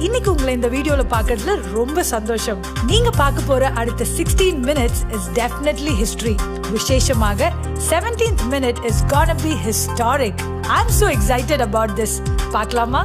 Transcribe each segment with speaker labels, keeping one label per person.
Speaker 1: இன்னைக்கு உங்களை இந்த வீடியோல பார்க்கிறதுல ரொம்ப சந்தோஷம். நீங்க பார்க்க போற அடுத்த 16 minutes is definitely history. விசேஷமாக 17th minute is gonna be historic. I'm so excited about this. பார்க்கலாமா?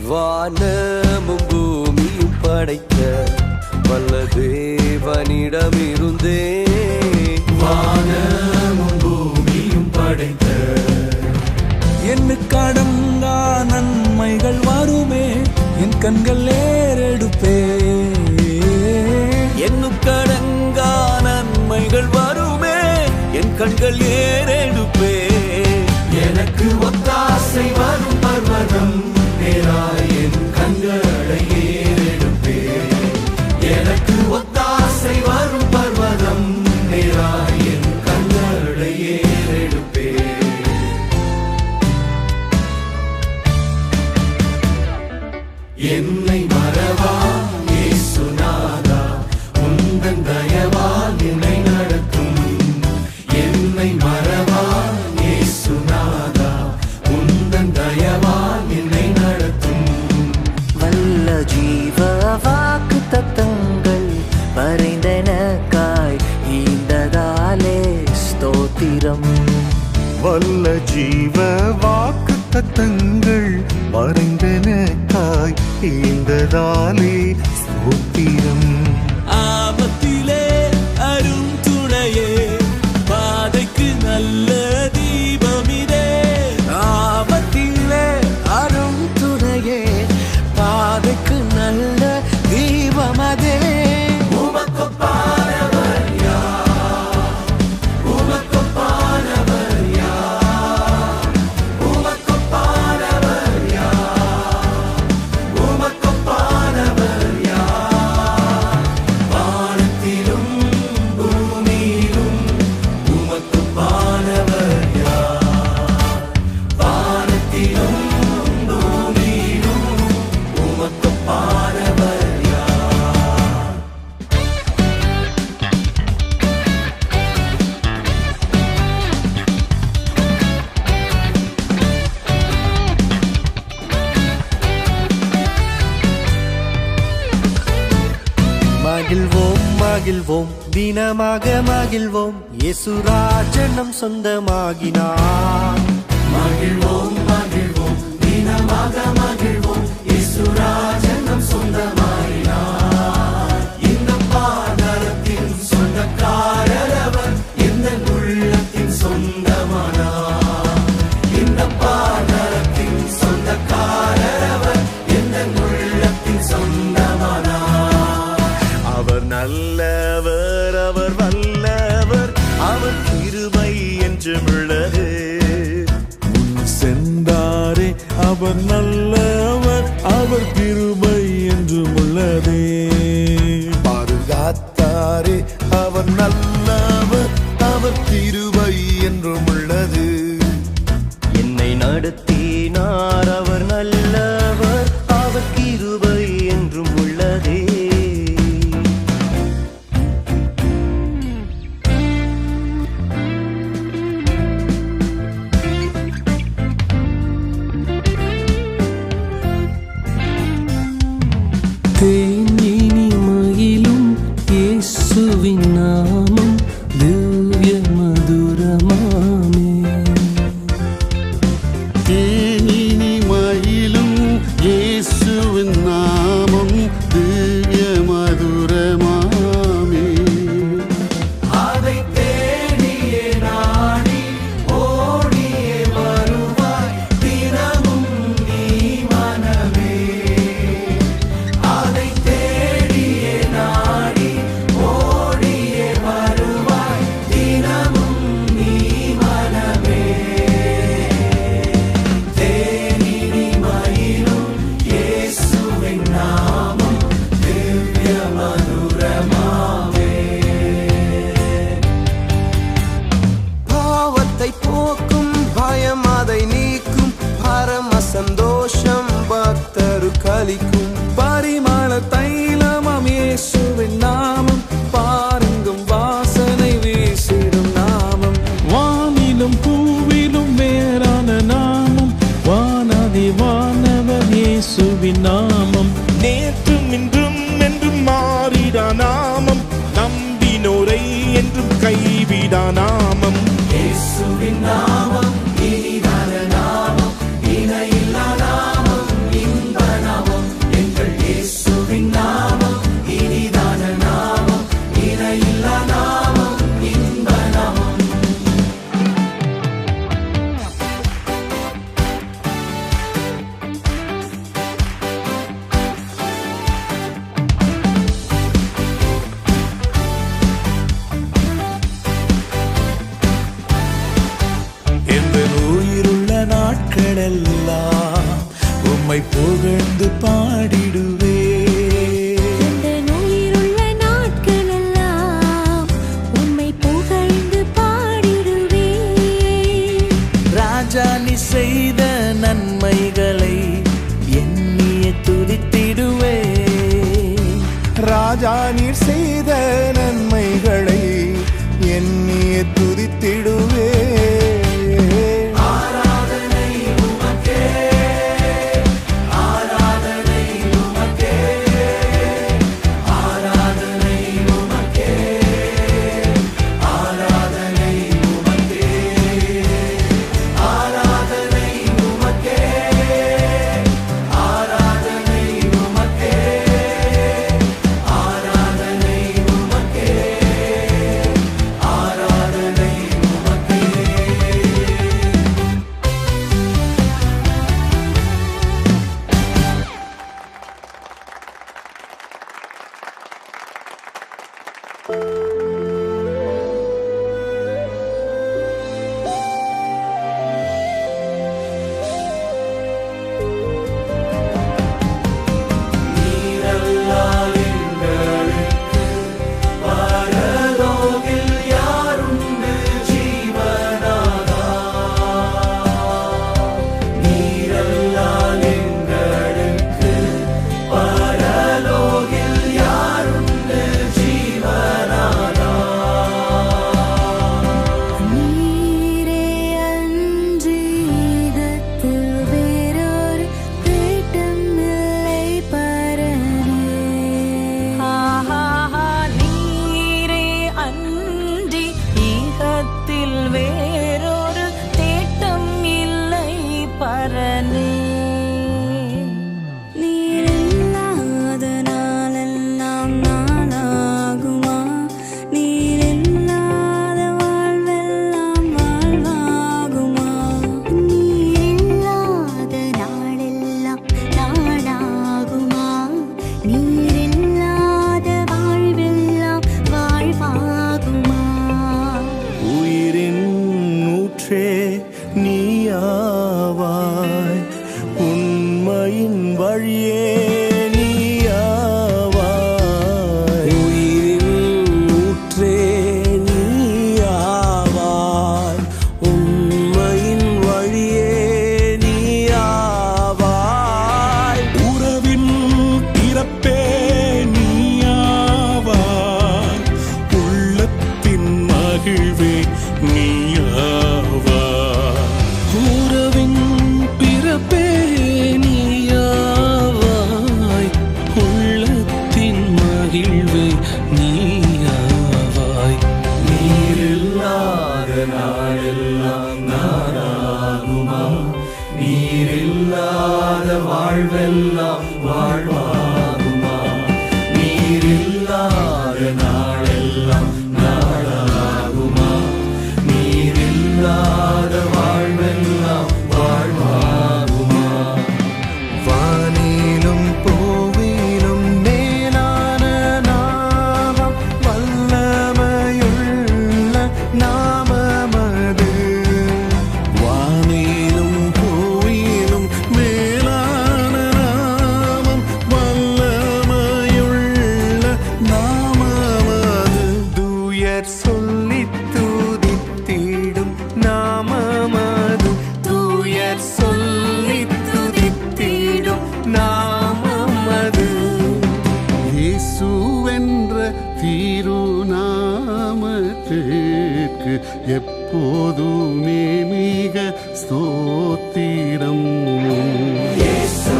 Speaker 2: வானமும் பூமியும் படைத்த வல்ல தேவனிடமிருந்தே வானமும் பூமியும் படைத்த
Speaker 3: எண்ணுக்கடங்கா நன்மைகள் வருமே என் கண்கள் ஏறெடுப்பே
Speaker 2: எண்ணுக்கடங்கா நன்மைகள் வருமே என் கண்கள் ஏறெடுப்பே எனக்கு ஒத்தாசை வரும் பர்வதம் என் கண்களை ஏறெடுப்பே எனக்கு ஒத்தாசை வரும் பர்வதம் என் கண்களை ஏறெடுப்பே என்னை மறவா இயேசுநாதா உந்தன் தயவால் என்னை நடத்தும் என்னை மறவா இயேசுநாதா உந்தன் தயவால் என்னை நடத்தும்
Speaker 4: வல்ல ஜீவ வாக்கு தத்தங்கள் வரைந்தனக்காய் ஈந்ததாலே ஸ்தோத்திரம்
Speaker 5: வல்ல ஜீவ வாக்கு தத்தங்கள் மறைந்தனக்காய் ஈந்ததாலே ஸ்தோத்திரம்
Speaker 3: ஆபத்திலே அரும் துணையே பாதைக்கு நல்ல தீபமிதே
Speaker 4: ஆபத்திலே அரும் துணையே பாதைக்கு நல்ல தீபமதே மகிழ்வோம் மகிழ்வோம் தினமாக மகிழ்வோம் இயேசுராஜன் நம் சொந்தமாகினார்
Speaker 2: மகிழ்வோம் மகிழ்வோம் தினமாக மகிழ்வோம் இயேசுராஜன் நம் சொந்தமாயினார் இந்த பாதலத்தின் சொந்தக்காரர் அவர் எந்த உள்ளத்தின் சொந்தமானார் இந்த பாதலத்தின் சொந்தக்காரர் அவர் எந்த உள்ளத்தின் சொந்தமானார் அவர் நல்லவர் அவர் வல்லவர் அவர் கிருபை என்றும் உள்ளது
Speaker 3: சென்றாரே அவர் நல்லவர் அவர் கிருபை என்றும் உள்ளதே
Speaker 5: பாதுகாத்தாரே அவர் நல்லவர் அவர் கிருபை என்றும் உள்ளது
Speaker 2: என்னை நடத்தினார் அவர் நல்லவர் அவர் கிருபை என்றும் உள்ளதே
Speaker 3: தேனினிமையிலும் இயேசுவின் நாமம் திவ்ய மதுரமாமே
Speaker 5: தேனினிமையிலும்
Speaker 4: சந்தோஷம் பக்தரு கலிக்கும்.
Speaker 3: பரிமள தைலமாம் இயேசுவின் நாமம், பாருங்கும் வாசனை வீசிடும் நாமம். வானிலும் பூவிலும் வேறான நாமம், வானாதி வானவர் இயேசுவின் நாமம். நேற்றும் இன்றும் என்றும் மாறிடா நாமம், நம்பினோரை என்றும் கைவிடா நாமம்.
Speaker 2: இயேசுவின் நாமம் இனிதான நாமம், இணையில்லா நாமம், இன்ப நாமம். எங்கள் இயேசுவின் நாமம் இனிதான நாமம், இணையில்லா நாமம், இன்ப நாமம்.
Speaker 3: எந்த உயிருள்ள நாட்களெல்லாம் உம்மை புகழ்ந்து பாடிடுவே.
Speaker 6: எந்த உயிருள்ள நாட்களெல்லாம் உம்மை புகழ்ந்து பாடிடுவே.
Speaker 3: ராஜா நீ செய்த நன்மைகளை எண்ணிய துதித்திடுவே.
Speaker 5: ராஜா நீர் செய்த நன்மைகளை எண்ணிய துதித்திடுவே.
Speaker 2: ஆராதனை உமக்கே, ஆராதனை உமக்கே, ஆராதனை உமக்கே, ஆராதனை உமக்கே, ஆராதனை உமக்கே, ஆராதனை உமக்கே, ஆராதனை உமக்கே, ஆராதனை உமக்கே. நீரல்லால் எங்களுக்கு பரலோகில் யாருண்டு ஜீவனாதா? நீரல்லால் எங்களுக்கு பரலோகில் யாருண்டு ஜீவனாதா?
Speaker 6: நீரே அன்றி ஈகத்தில் வேறொரு தேட்டம் இல்லை பரனே. நீரே அன்றி ஈகத்தில் வேறொரு தேட்டம் இல்லை பரனே. நீரில்லாத நாளெல்லாம் நாளாகுமா? நீரில்லாத வாழ்வெல்லாம் வாழ்வாகுமா? நீரில்லாத நாளெல்லாம் நாளாகுமா? நீரில்லாத வாழ்வெல்லாம் வாழ்வாகுமா?
Speaker 4: உயிரின் ஊற்றே நீயாவாய், உண்மையின் வழியே நீயாவாய். உயிரின் ஊற்றே நீயாவாய், உண்மையின் வழியே நீயாவாய்.
Speaker 3: உறவின் பிறப்பே நீயாவாய், உள்ளத்தின் மகிழ்வே நீயாவாய். உறவின் பிறப்பே நீயாவாய், உள்ளத்தின் மகிழ்வே நீயாவாய்.
Speaker 2: நீரில்லாத நாளெல்லாம் நாளாகுமா? நீரில்லாத வாழ்வெல்லாம் வாழ்வாகுமா? நீரில்லாத நாளெல்லாம் நாளாகுமா? நீரில்லாத வாழ்வெல்லாம் வாழ்வாகுமா?
Speaker 4: வானிலும் பூவிலும் மேலான நாமம், வல்லமையுள்ள நாமமது.
Speaker 3: வானிலும் பூவிலும் மேலான நாமம்,
Speaker 5: எப்போதுமே மிக ஸ்தோத்திரம்.
Speaker 2: இயேசு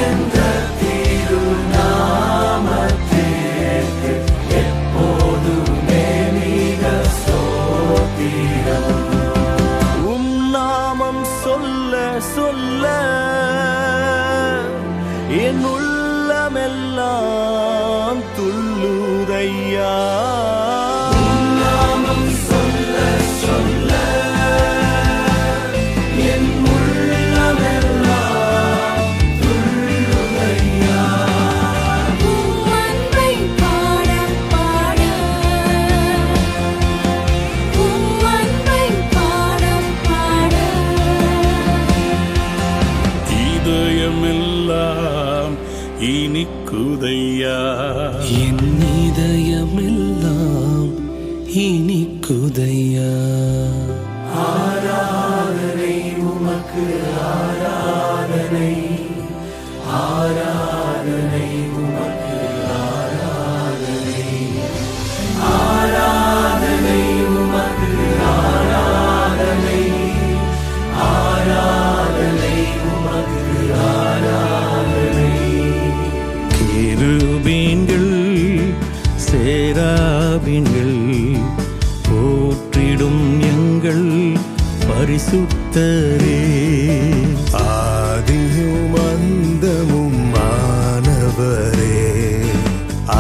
Speaker 2: என்ற திருநாமத்திற்கு எப்போதுமே மிக ஸ்தோத்திரம்.
Speaker 4: உம் நாமம் சொல்ல சொல்ல என் உள்ளமெல்லாம் துள்ளுதையா.
Speaker 2: நாமம் சொல்ல சொல்ல என் உள்ளமெல்லாம் துள்ளுதையா.
Speaker 6: உம் அன்பை பாட பாட உம் அன்பை பாட பாட
Speaker 3: இதயமெல்லாம் இனிக்குதையா. என் இதயமெல்லாம் இனிக்குதையா.
Speaker 2: ஆராதனை உமக்கு ஆராதனை, ஆராதனை உமக்கு ஆராதனை, ஆராதனை உமக்கு ஆராதனை, ஆராதனை உமக்கு ஆராதனை.
Speaker 3: கேருபீன்கள் சேராபீன்கள் போற்றிடும் எங்கள் பரிசுத்தரே.
Speaker 5: ஆதியும் அந்தமும் மாணவரே,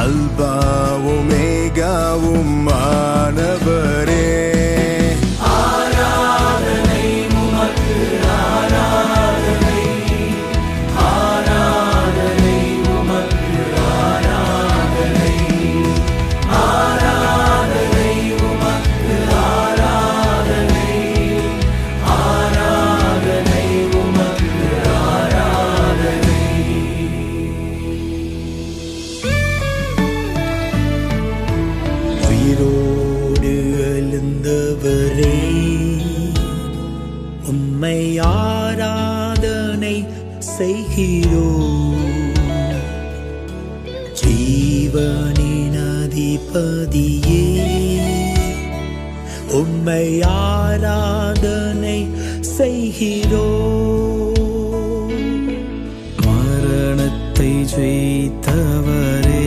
Speaker 5: அல்பாவும் மேகாவும் மாணவரே.
Speaker 2: ஆராதனை உமக்கு ஆராதனை, ஆராதனை உமக்கு ஆராதனை, ஆராதனை உமக்கு ஆராதனை, ஆராதனை உமக்கு ஆராதனை.
Speaker 4: உயிரோடு எழுந்தவரே, உம்மை ஆராதனை செய்கிறோம். ஜீவனின் அதிபதியே, உம்மை ஆராதனை செய்கிறோம். மரணத்தை ஜெயித்தவரே,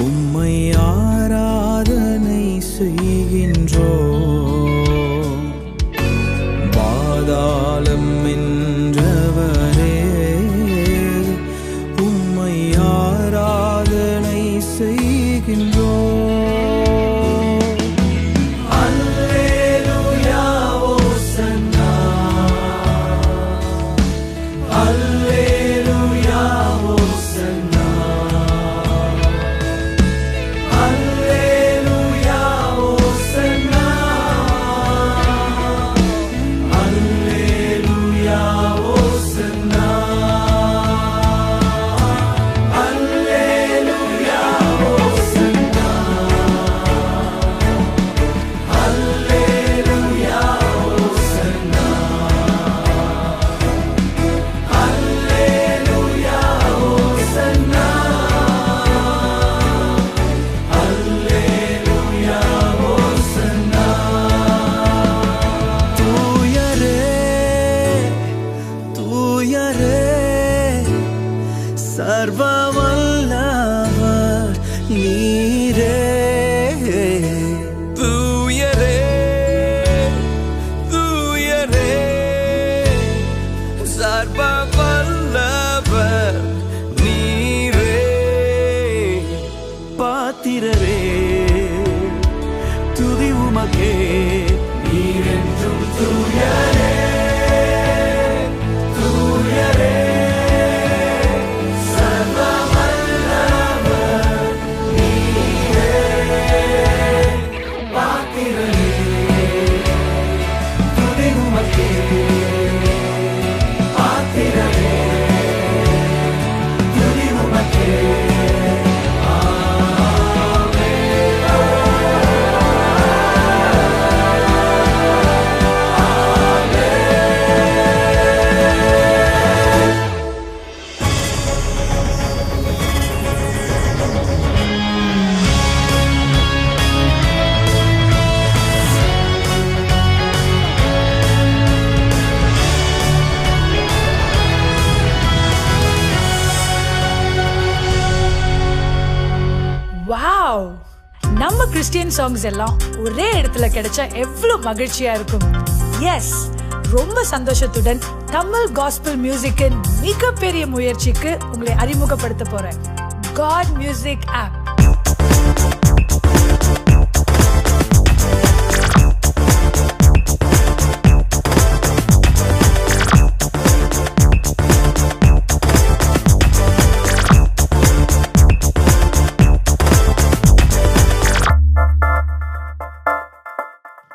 Speaker 4: உம்மை ஆராதனை செய்கின்றோம். பாதாளம் வென்றவரே, உம்மை ஆராதனை செய்கின்றோம்.
Speaker 2: அல்லேலூயா ஓசன்னா, அல்லேலூயா ஓசன்னா, அல்லேலூயா ஓசன்னா, அல்லேலூயா ஓசன்னா, அல்லேலூயா ஓசன்னா, அல்லேலூயா ஓசன்னா, அல்லேலூயா ஓசன்னா, அல்லேலூயா ஓசன்னா.
Speaker 4: தூயரே தூயரே, சர்வ வல்லவர் நீரே. தூயரே தூயரே, சர்வ வல்லவர் நீரே. பாத்திரரே துதி உமக்கே,
Speaker 2: நீரென்றும் தூயரே, தூயரே, சர்வ வல்லவர் நீரே. பாத்திரரே துதி உமக்கே, பாத்திரரே
Speaker 1: கிறிஸ்டியன் சாங்ஸ் எல்லாம் ஒரே இடத்துல கிடைச்சா எவ்வளவு மகிழ்ச்சியா இருக்கும். எஸ், ரொம்ப சந்தோஷத்துடன் தமிழ் காஸ்பல் மியூசிக்கின் மிகப்பெரிய முயற்சிக்கு உங்களை அறிமுகப்படுத்த போறேன். God music app.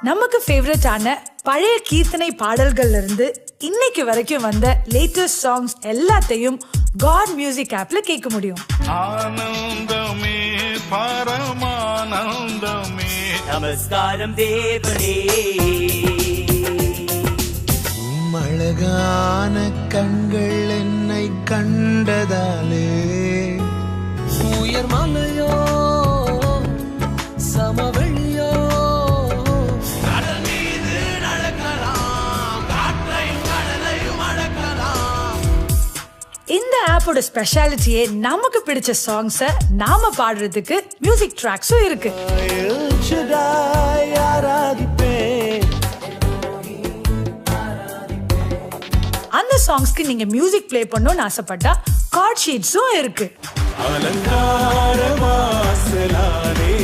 Speaker 1: நமக்கு ஃபேவரட்டான பழைய கீர்த்தனை பாடல்கள்ல இருந்து இன்னைக்கு வரைக்கும் வந்த லேட்டஸ்ட் சாங்ஸ் எல்லாத்தையும் காட் மியூசிக் ஆப்ல கேட்க முடியும்.
Speaker 3: ஆனந்தமே பரமானந்தமே
Speaker 4: நமஸ்காரம் தேவனே.
Speaker 5: அழகான கண்கள் என்னை கண்டதாலே
Speaker 4: உயர் மலையோ சமவெளியோ
Speaker 1: இந்த ஆப்போட ஸ்பெஷாலிட்டியே நமக்கு பிடிச்ச சாங்ஸை நாம பாடுறதுக்கு மியூசிக் ட்ராக்ஸும் இருக்கு. அந்த சாங்ஸ்க்கு நீங்க மியூசிக் ப்ளே பண்ணணும்னு ஆசைப்பட்டா கார்ட் ஷீட்ஸும் இருக்கு.
Speaker 3: அலங்கார வாசலானே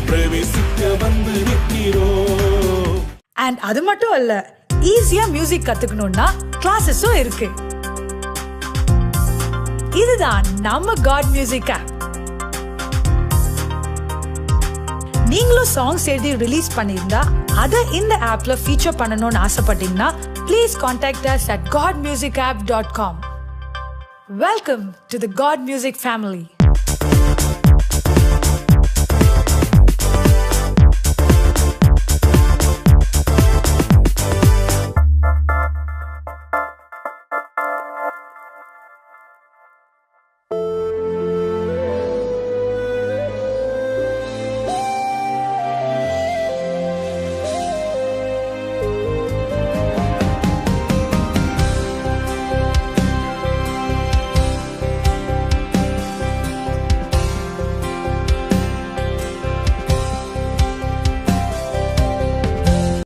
Speaker 3: பிரவேசிக்க வந்து நிற்கிறோம்.
Speaker 1: அண்ட் அது மட்டும் இல்ல, ஈஸியா மியூசிக் கத்துக்கணும்னா கிளாஸஸும் இருக்கு. இதுதான் நம்ம காட் மியூசிக் ஆப். நீங்களும் சாங்ஸ் எழுதி ரிலீஸ் பண்ணியிருந்தா அதை இந்த ஆப்ல ஃபீச்சர் பண்ணணும்னு ஆசைப்பட்டீங்கன்னா please contact us at godmusicapp.com. Welcome to the God Music family.